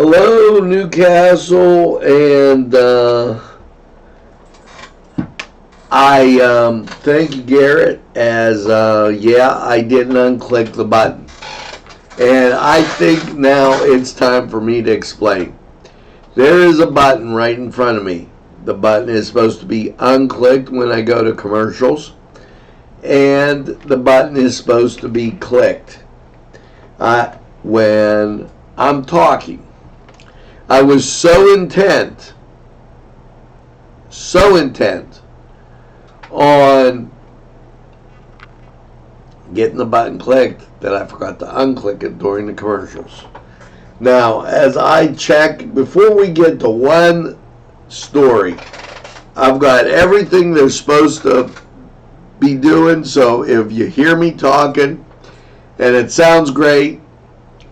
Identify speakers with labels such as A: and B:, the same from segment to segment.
A: Hello, Newcastle, and I thank you, Garrett, as I didn't unclick the button. And I think now it's time for me to explain. There is a button right in front of me. The button is supposed to be unclicked when I go to commercials, and the button is supposed to be clicked when I'm talking. I was so intent on getting the button clicked that I forgot to unclick it during the commercials. Now, as I check, before we get to one story, I've got everything they're supposed to be doing, so if you hear me talking and it sounds great,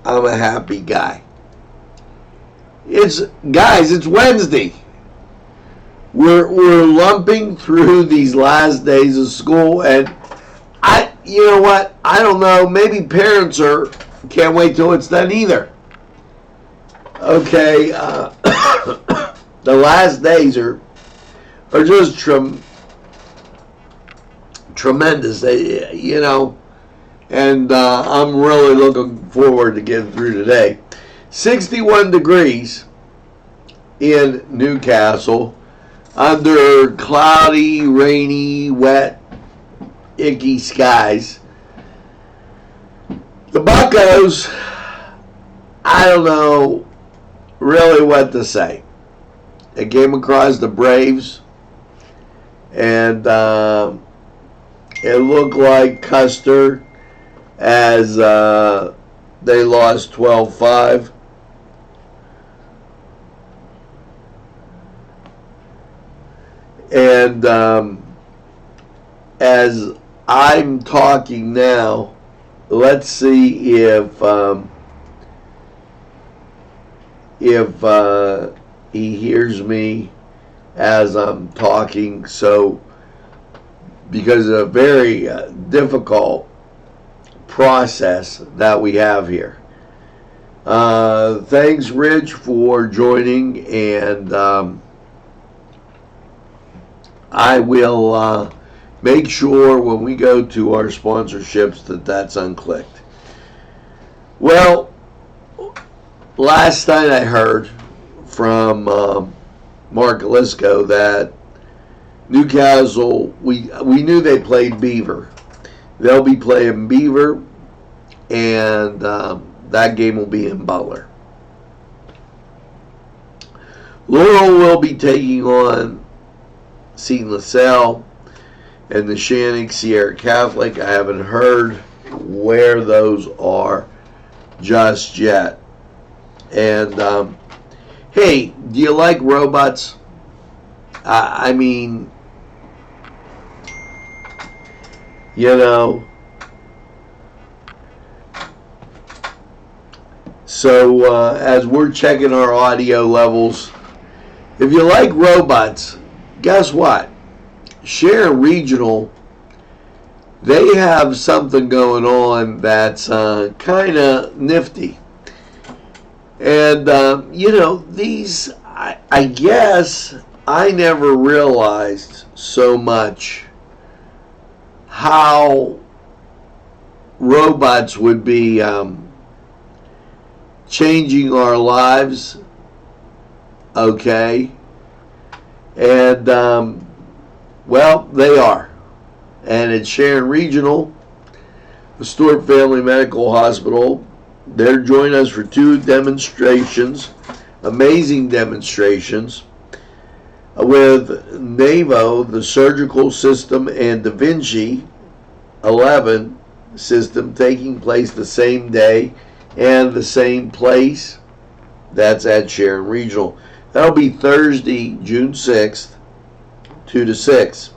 A: I'm a happy guy. It's Wednesday. We're lumping through these last days of school, and you know what? I don't know. Maybe parents can't wait till it's done either. Okay, the last days are just tremendous. And I'm really looking forward to getting through today. 61 degrees in Newcastle under cloudy, rainy, wet, icky skies. The Buccos, I don't know really what to say. They came across the Braves, and it looked like Custer as they lost 12-5. And as I'm talking now, let's see if he hears me as I'm talking. So, because of a very difficult process that we have here. Thanks, Rich, for joining, and I will make sure when we go to our sponsorships that that's unclicked. Well, last night I heard from Mark Lisco that Newcastle, we knew they played Beaver. They'll be playing Beaver, and that game will be in Butler. Laurel will be taking on Seton LaSalle and the Shannick Sierra Catholic. I haven't heard where those are just yet. And hey, do you like robots? I mean, so as we're checking our audio levels, if you like robots, guess what? Sharon Regional, they have something going on that's kind of nifty. And, these, I guess I never realized so much how robots would be changing our lives, okay? And, they are. And at Sharon Regional, the Stewart Family Medical Hospital, they're joining us for 2 demonstrations, amazing demonstrations, with NAVO, the surgical system, and Da Vinci 11 system taking place the same day and the same place. That's at Sharon Regional. That'll be Thursday, June 6th, 2 to 6.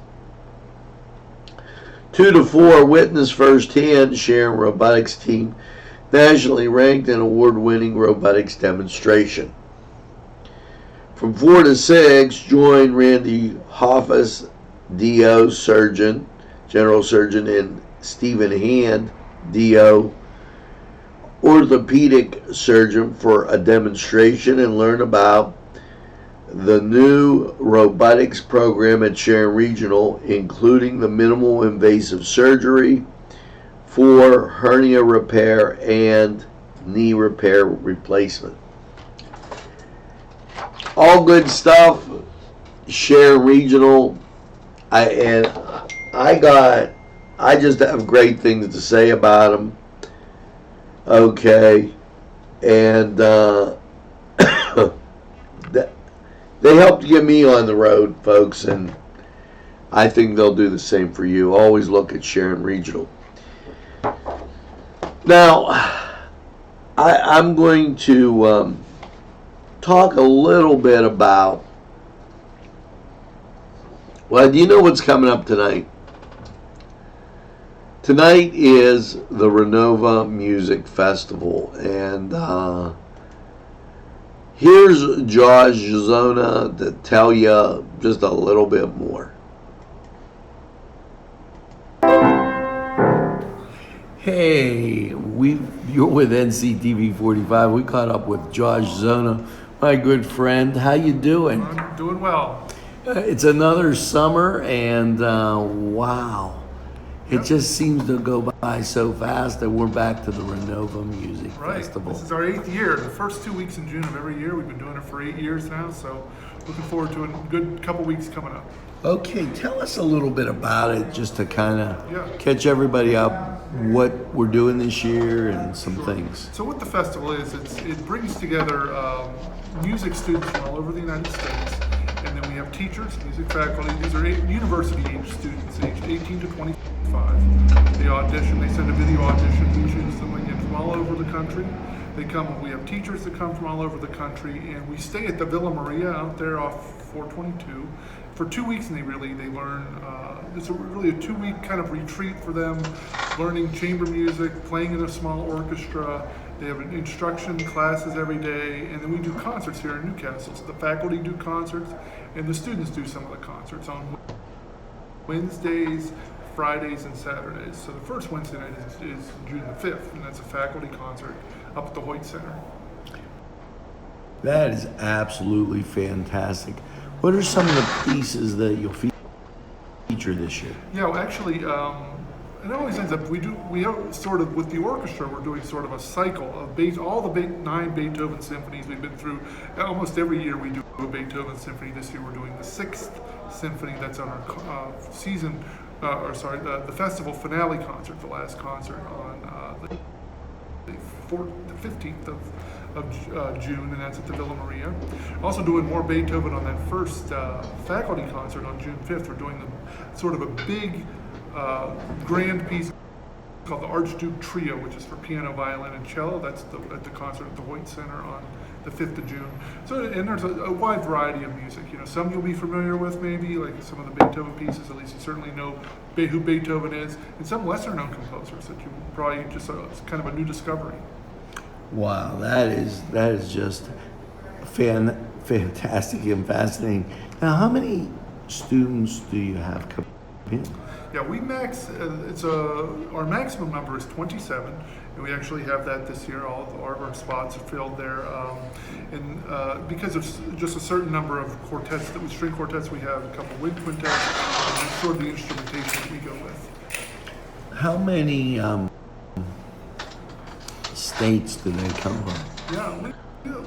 A: 2 to 4, witness firsthand Sharon Robotics team, nationally ranked and award-winning robotics demonstration. From 4 to 6, join Randy Hoffus, DO general surgeon, and Stephen Hand, DO, orthopedic surgeon for a demonstration and learn about the new robotics program at Sharon Regional, including the minimal invasive surgery for hernia repair and knee repair replacement. All good stuff. Sharon Regional. I just have great things to say about them. Okay, and they helped get me on the road, folks, and I think they'll do the same for you. Always look at Sharon Regional. Now, I'm going to talk a little bit about, well, do you know what's coming up tonight? Tonight is the Renova Music Festival, and here's Josh Zona to tell you just a little bit more. Hey, you're with NCTV45. We caught up with Josh Zona, my good friend. How you doing?
B: I'm doing well.
A: It's another summer, and wow. It just seems to go by so fast that we're back to the Renova Music Festival.
B: This is our 8th year. The first 2 weeks in June of every year. We've been doing it for 8 years now, so looking forward to a good couple weeks coming up.
A: Okay, tell us a little bit about it, just to kind of catch everybody up, what we're doing this year and some things.
B: So what the festival is, it brings together music students from all over the United States, and then we have teachers, music faculty. These are university-age students, aged 18 to 25. They audition, they send a video audition, we choose them again from all over the country. They come, we have teachers that come from all over the country, and we stay at the Villa Maria out there off 422 for 2 weeks, and they learn, it's really a 2-week kind of retreat for them, learning chamber music, playing in a small orchestra. They have instruction classes every day, and then we do concerts here in Newcastle. So the faculty do concerts, and the students do some of the concerts on Wednesdays, Fridays, and Saturdays. So the first Wednesday night is June the 5th, and that's a faculty concert up at the Hoyt Center.
A: That is absolutely fantastic. What are some of the pieces that you'll feature this year?
B: Yeah, well, actually, it always ends up, we have sort of, with the orchestra, we're doing sort of a cycle of all the 9 Beethoven symphonies we've been through. Almost every year we do a Beethoven symphony. This year we're doing the 6th symphony. That's on our the festival finale concert, the last concert on the 15th of June, and that's at the Villa Maria. Also doing more Beethoven on that first faculty concert on June 5th. We're doing sort of a big grand piece called the Archduke Trio, which is for piano, violin, and cello. That's at the concert at the Hoyt Center on the 5th of June. So, and there's a wide variety of music. You know, some you'll be familiar with, maybe like some of the Beethoven pieces. At least you certainly know who Beethoven is, and some lesser-known composers that you probably just it's kind of a new discovery.
A: Wow, that is just fantastic and fascinating. Now, how many students do you have coming in?
B: Yeah, we our maximum number is 27, and we actually have that this year. All of our spots are filled there, and because of just a certain number of quartets, string quartets, we have a couple wind quintets, and that's sort of the instrumentation that we go with.
A: How many states do they come from?
B: Yeah,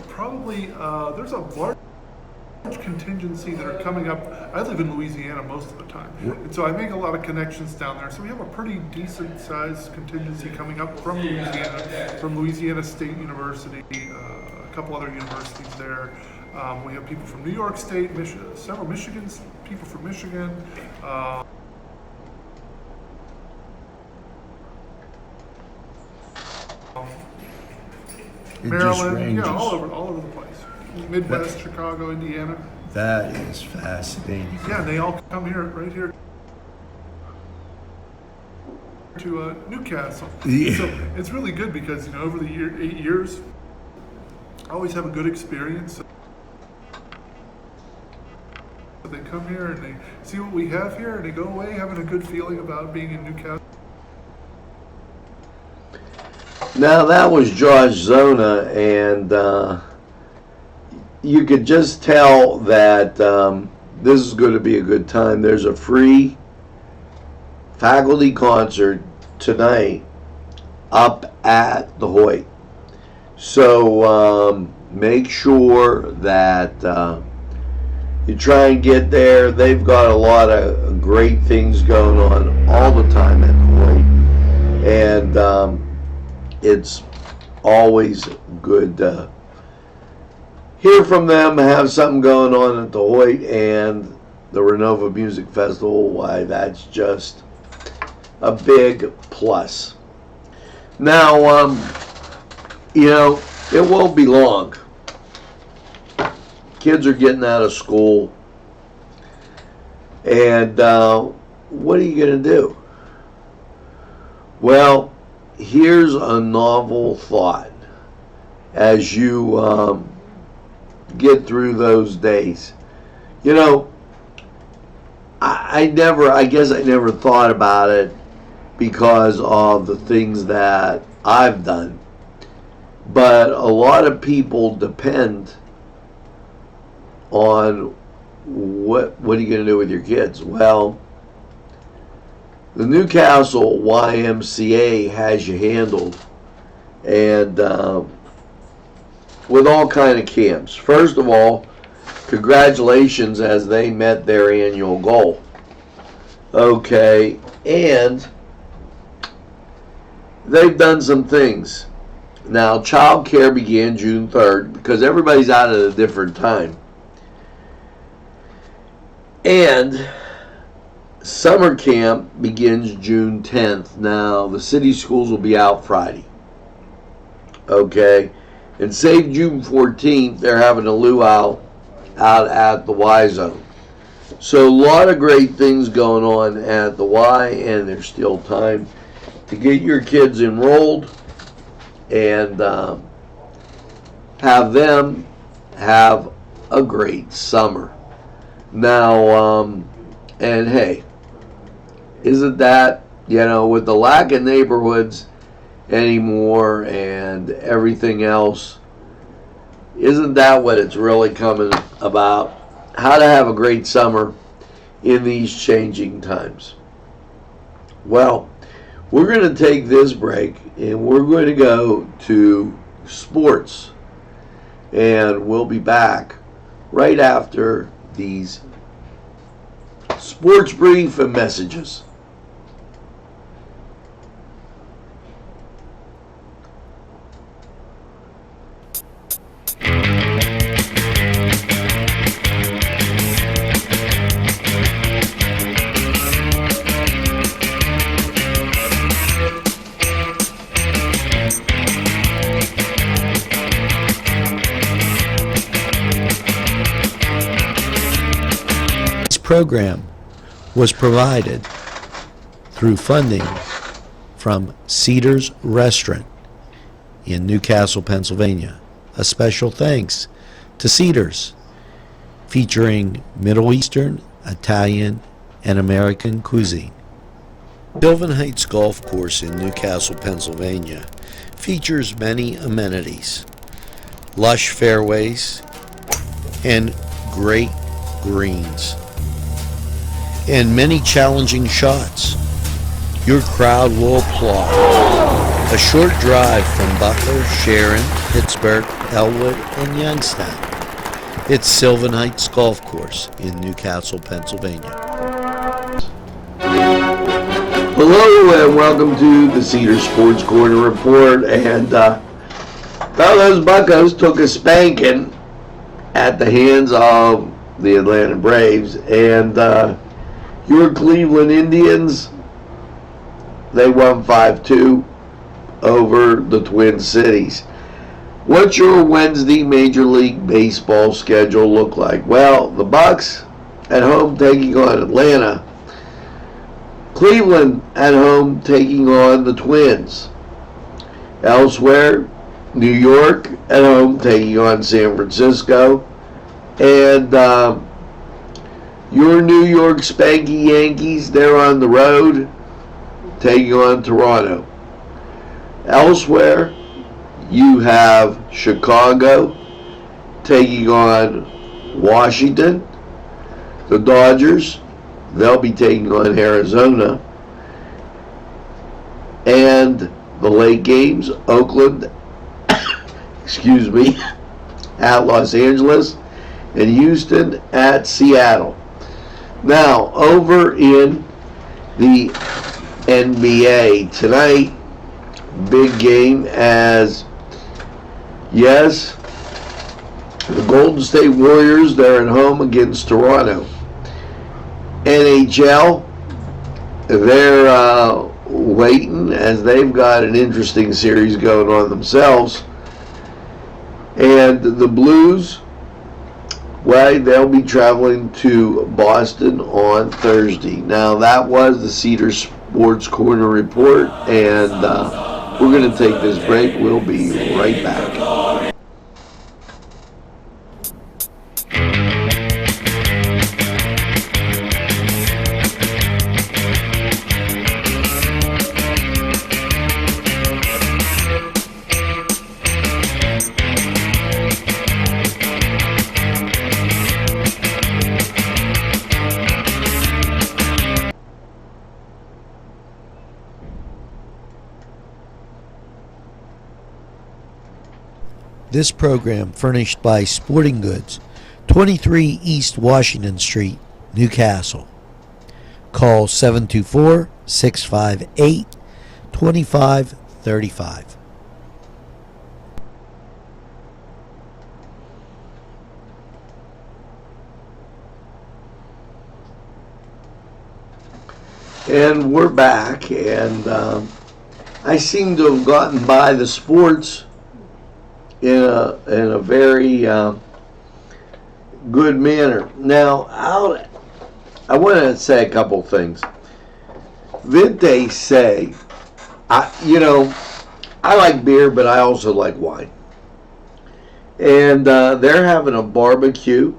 B: probably there's a large contingency that are coming up. I live in Louisiana most of the time, and so I make a lot of connections down there. So we have a pretty decent sized contingency coming up from Louisiana State University, a couple other universities there. We have people from New York State, several people from Michigan. Maryland, all over the place. Midwest, Chicago, Indiana.
A: That is fascinating.
B: Yeah, they all come right here to Newcastle.
A: Yeah.
B: So it's really good because, over the 8 years, I always have a good experience. So they come here and they see what we have here, and they go away having a good feeling about being in Newcastle.
A: Now that was Josh Zona, and you could just tell that this is going to be a good time. There's a free faculty concert tonight up at the Hoyt. So make sure that you try and get there. They've got a lot of great things going on all the time at the Hoyt. And it's always good to hear from them, have something going on at the Hoyt and the Renova Music Festival. Why, that's just a big plus. Now, you know, it won't be long. Kids are getting out of school, and what are you going to do? Well, here's a novel thought as you get through those days. You know, I guess I never thought about it because of the things that I've done. But a lot of people depend on what are you going to do with your kids? Well, the Newcastle YMCA has you handled, and with all kind of camps. First of all, congratulations, as they met their annual goal. Okay, and they've done some things. Now, child care began June 3rd because everybody's out at a different time. And summer camp begins June 10th. Now, the city schools will be out Friday. Okay, and save June 14th, they're having a luau out at the Y Zone. So a lot of great things going on at the Y, and there's still time to get your kids enrolled and have them have a great summer. Now, and hey, isn't that, you know, with the lack of neighborhoods anymore and everything else, isn't that what it's really coming about? How to have a great summer in these changing times. Well, we're going to take this break and we're going to go to sports, and we'll be back right after these sports brief and messages.
C: Program was provided through funding from Cedars Restaurant in Newcastle, Pennsylvania. A special thanks to Cedars, featuring Middle Eastern, Italian, and American cuisine. Sylvan Heights Golf Course in Newcastle, Pennsylvania features many amenities, lush fairways, and great greens, and many challenging shots. Your crowd will applaud. A short drive from Butler, Sharon, Pittsburgh, Elwood, and Youngstown. It's Sylvan Heights Golf Course in Newcastle, Pennsylvania.
A: Hello and welcome to the Cedar Sports Corner Report. And those Buccos took a spanking at the hands of the Atlanta Braves, and your Cleveland Indians, they won 5-2 over the Twin Cities. What's your Wednesday Major League Baseball schedule look like? Well, the Bucks at home taking on Atlanta. Cleveland at home taking on the Twins. Elsewhere, New York at home taking on San Francisco. And your New York Spanky Yankees, they're on the road taking on Toronto. Elsewhere, you have Chicago taking on Washington. The Dodgers, they'll be taking on Arizona. And the late games, Oakland, excuse me, at Los Angeles, and Houston at Seattle. Now, over in the NBA tonight, big game as, yes, the Golden State Warriors, they're at home against Toronto. NHL, they're waiting as they've got an interesting series going on themselves. And the Blues, well, they'll be traveling to Boston on Thursday. Now, that was the Cedar Sports Corner report, and we're going to take this break. We'll be right back.
C: This program furnished by Sporting Goods, 23 East Washington Street, Newcastle. Call 724-658-2535.
A: And we're back, and I seem to have gotten by the sports in a very good manner. Now, I want to say a couple things. Vinte say, I like beer, but I also like wine. And they're having a barbecue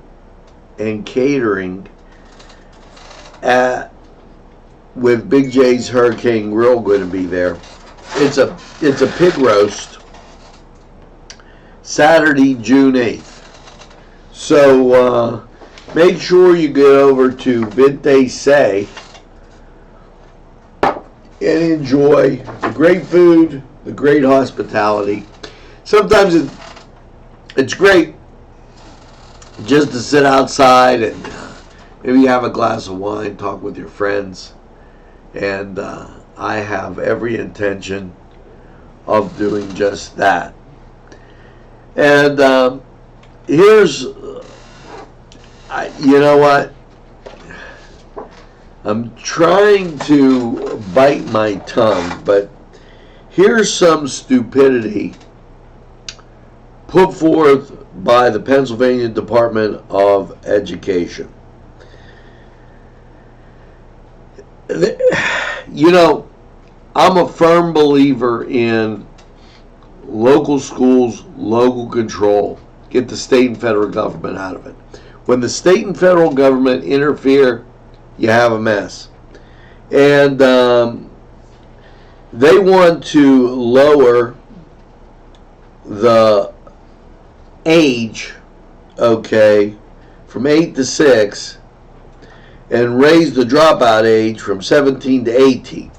A: and catering with Big J's Hurricane Grill going to be there. It's a pig roast. Saturday, June 8th. So make sure you get over to Vinte Say and enjoy the great food, the great hospitality. Sometimes it's great just to sit outside and maybe have a glass of wine, talk with your friends. And I have every intention of doing just that. And here's, you know what? I'm trying to bite my tongue, but here's some stupidity put forth by the Pennsylvania Department of Education. You know, I'm a firm believer in local schools, local control. Get the state and federal government out of it. When the state and federal government interfere, you have a mess. And they want to lower the age, from 8 to 6, and raise the dropout age from 17 to 18.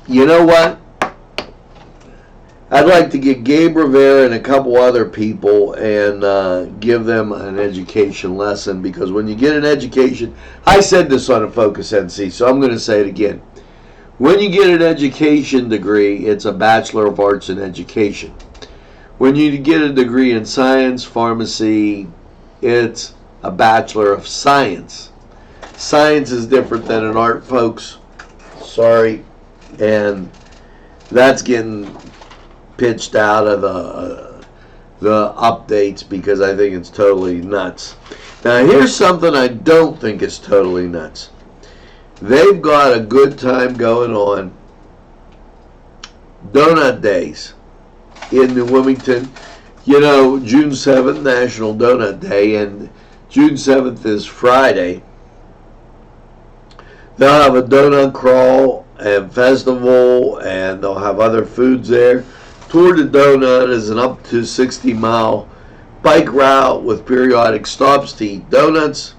A: You know what? I'd like to get Gabe Rivera and a couple other people and give them an education lesson, because when you get an education, I said this on a Focus NC, so I'm going to say it again. When you get an education degree, it's a Bachelor of Arts in Education. When you get a degree in science, pharmacy, it's a Bachelor of Science. Science is different than an art, folks. Sorry. And that's getting pitched out of the updates because I think it's totally nuts. Now, here's something I don't think is totally nuts. They've got a good time going on. Donut Days in New Wilmington. You know, June 7th, National Donut Day, and June 7th is Friday. They'll have a donut crawl and festival, and they'll have other foods there. Tour de Donut is an up to 60-mile bike route with periodic stops to eat donuts.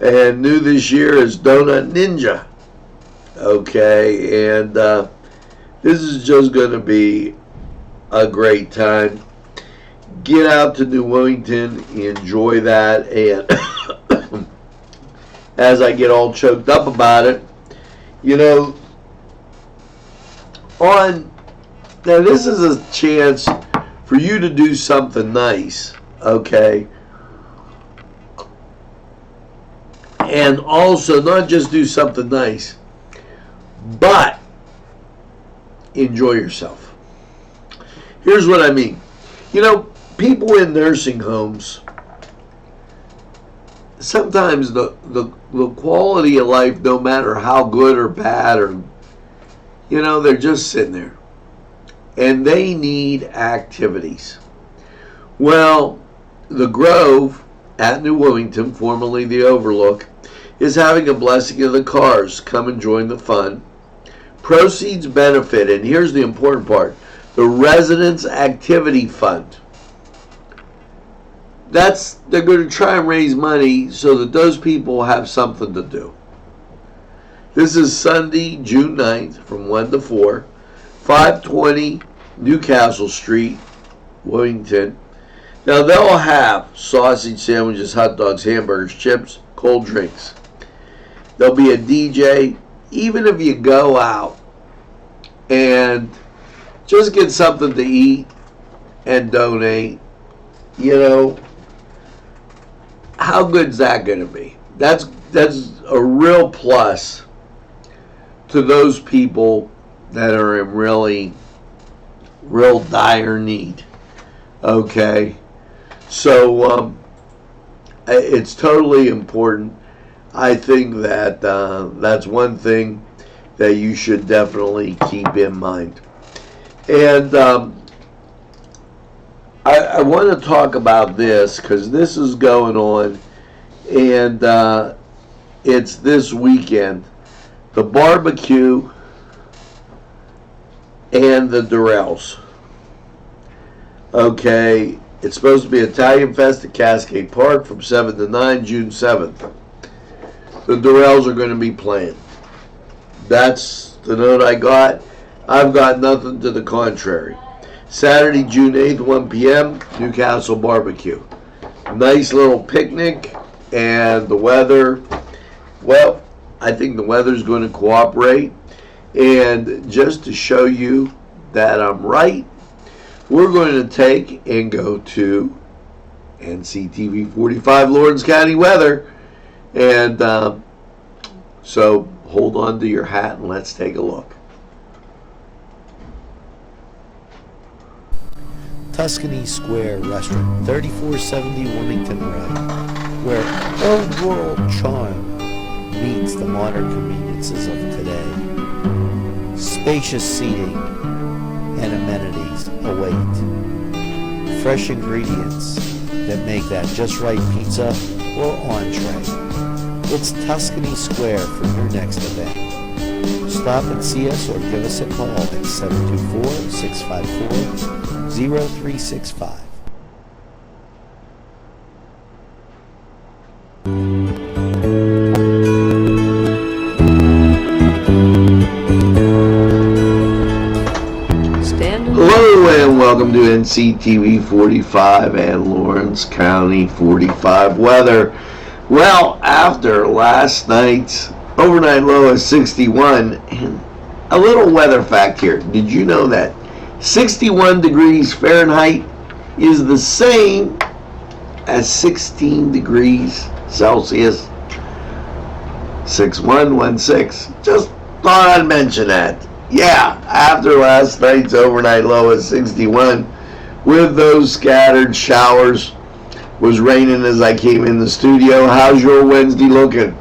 A: And new this year is Donut Ninja. Okay, and this is just going to be a great time. Get out to New Wilmington, enjoy that, and as I get all choked up about it, you know, now this is a chance for you to do something nice, okay? And also not just do something nice, but enjoy yourself. Here's what I mean. You know, people in nursing homes, sometimes the quality of life, no matter how good or bad, or, you know, they're just sitting there. And they need activities. Well, the Grove at New Wilmington, formerly the Overlook, is having a blessing of the cars. Come and join the fun. Proceeds benefit, and here's the important part, the Residents Activity Fund. They're going to try and raise money so that those people have something to do. This is Sunday, June 9th from 1 to 4, 520 Newcastle Street, Wilmington. Now they'll have sausage sandwiches, hot dogs, hamburgers, chips, cold drinks. There'll be a DJ. Even if you go out and just get something to eat and donate, you know, how good's that going to be? That's a real plus to those people that are in real dire need. Okay, so it's totally important. I think that that's one thing that you should definitely keep in mind. And I want to talk about this because this is going on, and it's this weekend. The barbecue and the Durrells. Okay, it's supposed to be Italian Fest at Cascade Park from 7 to 9, June 7th. The Durrells are going to be playing. That's the note I got. I've got nothing to the contrary. Saturday, June 8th, 1 p.m., Newcastle Barbecue. Nice little picnic, and the weather, well, I think the weather's going to cooperate. And just to show you that I'm right, we're going to take and go to NCTV45 Lawrence County weather. And so hold on to your hat and let's take a look.
C: Tuscany Square Restaurant, 3470 Wilmington Road, where old world charm meets the modern conveniences of today. Spacious seating and amenities await. Fresh ingredients that make that just right pizza or entree. It's Tuscany Square for your next event. Stop and see us or give us a call at 724-654-0365.
A: Hello and welcome to NCTV 45 and Lawrence County 45 weather. Well, after last night's overnight low of 61, and a little weather fact here. Did you know that 61 degrees Fahrenheit is the same as 16 degrees Celsius? 6116. Just thought I'd mention that. Yeah, after last night's overnight low of 61, with those scattered showers, was raining as I came in the studio. How's your Wednesday looking?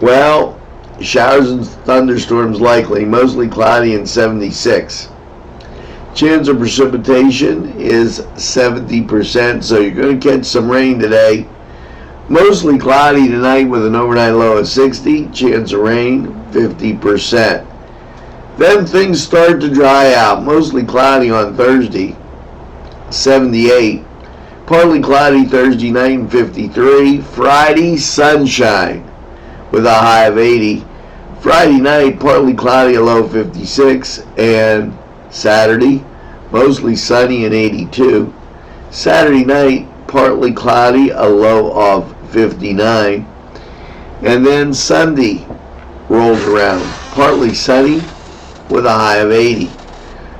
A: Well, showers and thunderstorms likely, mostly cloudy and 76. Chance of precipitation is 70%, so you're going to catch some rain today. Mostly cloudy tonight with an overnight low of 60. Chance of rain, 50%. Then things start to dry out. Mostly cloudy on Thursday, 78. Partly cloudy Thursday night and 53. Friday, sunshine with a high of 80. Friday night, partly cloudy, a low of 56. And Saturday, mostly sunny and 82. Saturday night, partly cloudy, a low of 59. And then Sunday rolls around, partly sunny with a high of 80.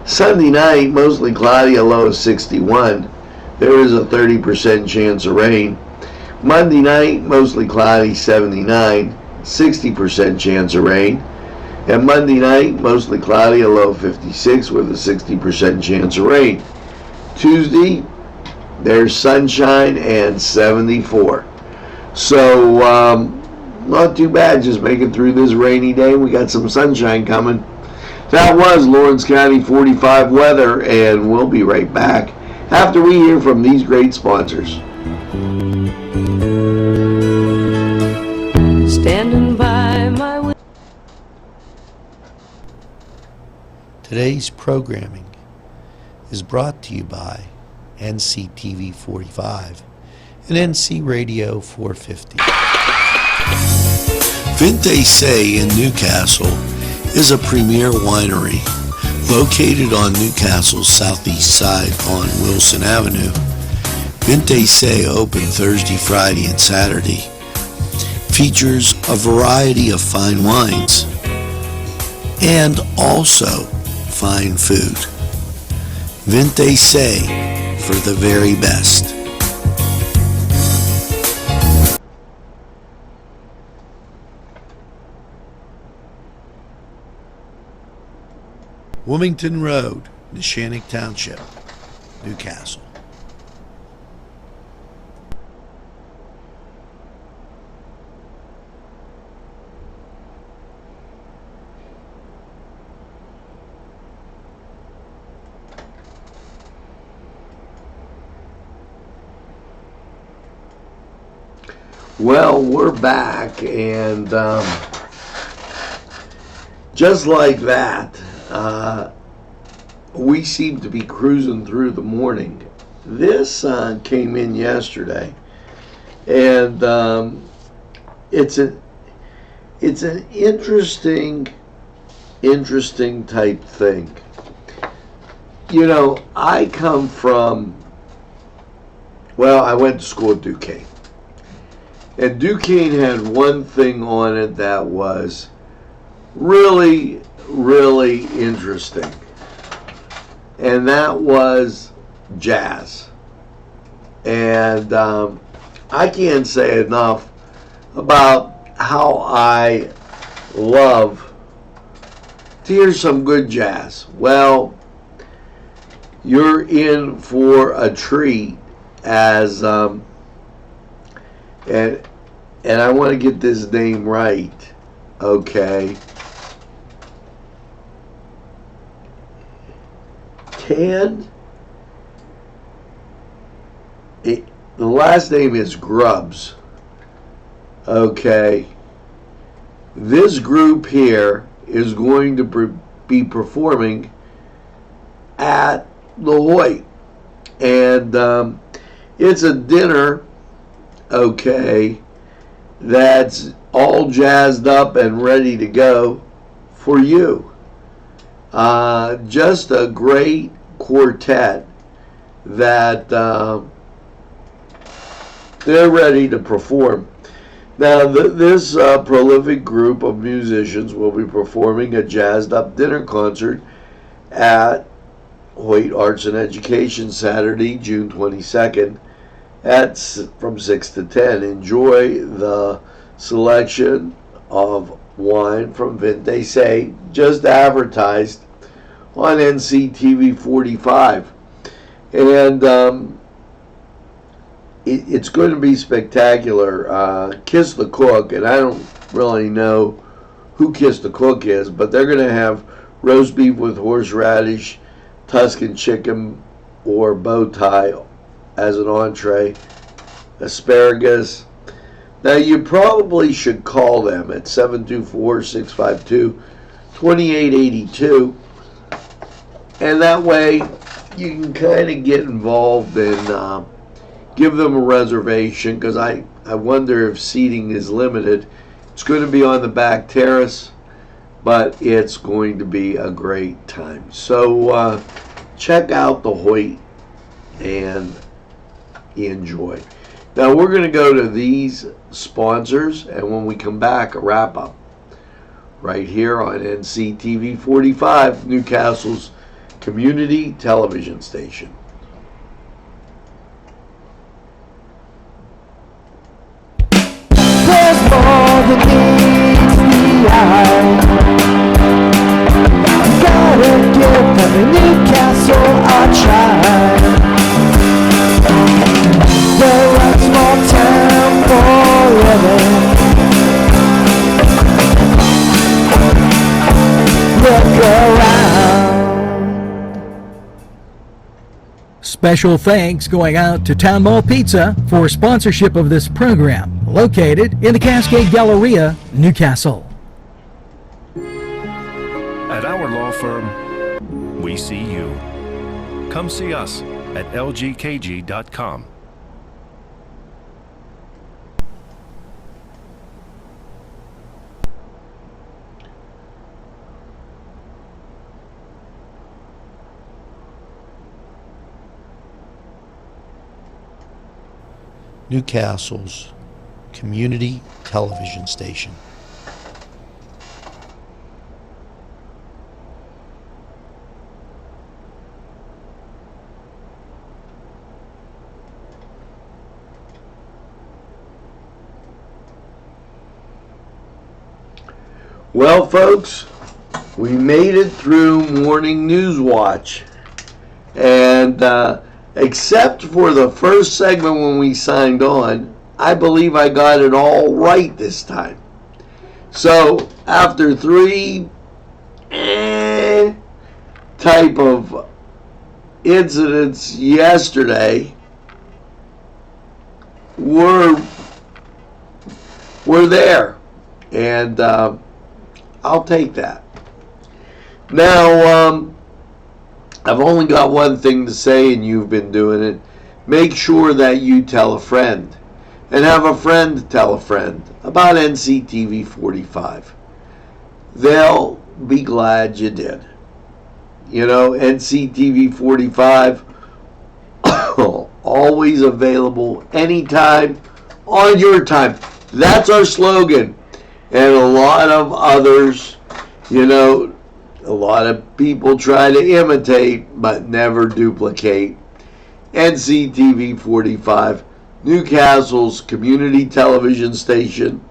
A: Sunday night, mostly cloudy, a low of 61. There is a 30% chance of rain. Monday night, mostly cloudy, 79. 60% chance of rain. And Monday night, mostly cloudy, a low of 56 with a 60% chance of rain. Tuesday, there's sunshine and 74. So, not too bad, just making through this rainy day. We got some sunshine coming. That was Lawrence County 45 weather, and we'll be right back after we hear from these great sponsors.
D: Standing by my
C: Today's programming is brought to you by NCTV45 and NC Radio 450. Vinte Say in Newcastle is a premier winery located on Newcastle's southeast side on Wilson Avenue. Vinte Say open Thursday, Friday, and Saturday. Features a variety of fine wines and also fine food. Vinte Say for the very best. Wilmington Road, Neshannock Township, Newcastle.
A: Well, we're back, and just like that, we seem to be cruising through the morning. This came in yesterday, and it's an interesting type thing. You know, I come from, well, I went to school at Duquesne. And Duquesne had one thing on it that was really, really interesting. And that was jazz. And I can't say enough about how I love to hear some good jazz. Well, you're in for a treat as and I want to get this name right, okay. The last name is Grubbs, okay. This group here is going to be performing at the Hoyt, and it's a dinner, okay, that's all jazzed up and ready to go for you. Just a great quartet that they're ready to perform. Now, this prolific group of musicians will be performing a jazzed up dinner concert at Hoyt Arts and Education Saturday, June 22nd. From 6 to 10. Enjoy the selection of wine from Vinte Say, just advertised on NCTV45. And it's going to be spectacular. Kiss the Cook, and I don't really know who Kiss the Cook is, but they're going to have roast beef with horseradish, Tuscan chicken, or bow tie as an entree, asparagus. Now, you probably should call them at 724-652-2600 2882, and that way you can kind of get involved and give them a reservation, because I wonder if seating is limited. It's going to be on the back terrace, but it's going to be a great time. So check out the Hoyt and enjoy. Now we're going to go to these sponsors, and when we come back, a wrap up right here on NCTV45, Newcastle's community television station.
E: There's more than meets the eye. Gotta give them a Newcastle a try. They're a small town for living. Look around.
F: Special thanks going out to Town Mall Pizza for sponsorship of this program, located in the Cascade Galleria, Newcastle.
G: At our law firm, we see you. Come see us at lgkg.com.
C: Newcastle's community television station.
A: Well, folks, we made it through morning news watch, and except for the first segment when we signed on, I believe I got it all right this time. So after three type of incidents yesterday, we're there, and I'll take that. Now, I've only got one thing to say, and you've been doing it. Make sure that you tell a friend, and have a friend tell a friend about NCTV45. They'll be glad you did. You know, NCTV45, always available anytime, on your time. That's our slogan. And a lot of others, you know, a lot of people try to imitate but never duplicate. NCTV45, Newcastle's community television station,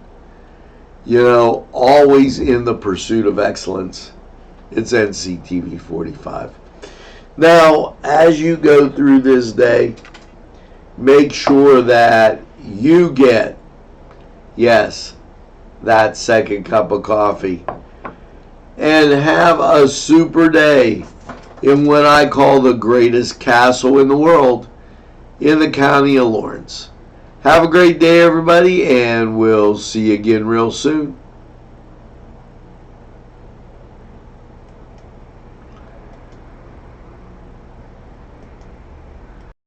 A: you know, always in the pursuit of excellence. It's NCTV45. Now, as you go through this day, make sure that you get, yes, that second cup of coffee, and have a super day in what I call the greatest castle in the world, in the county of Lawrence. Have a great day, everybody, and we'll see you again real soon.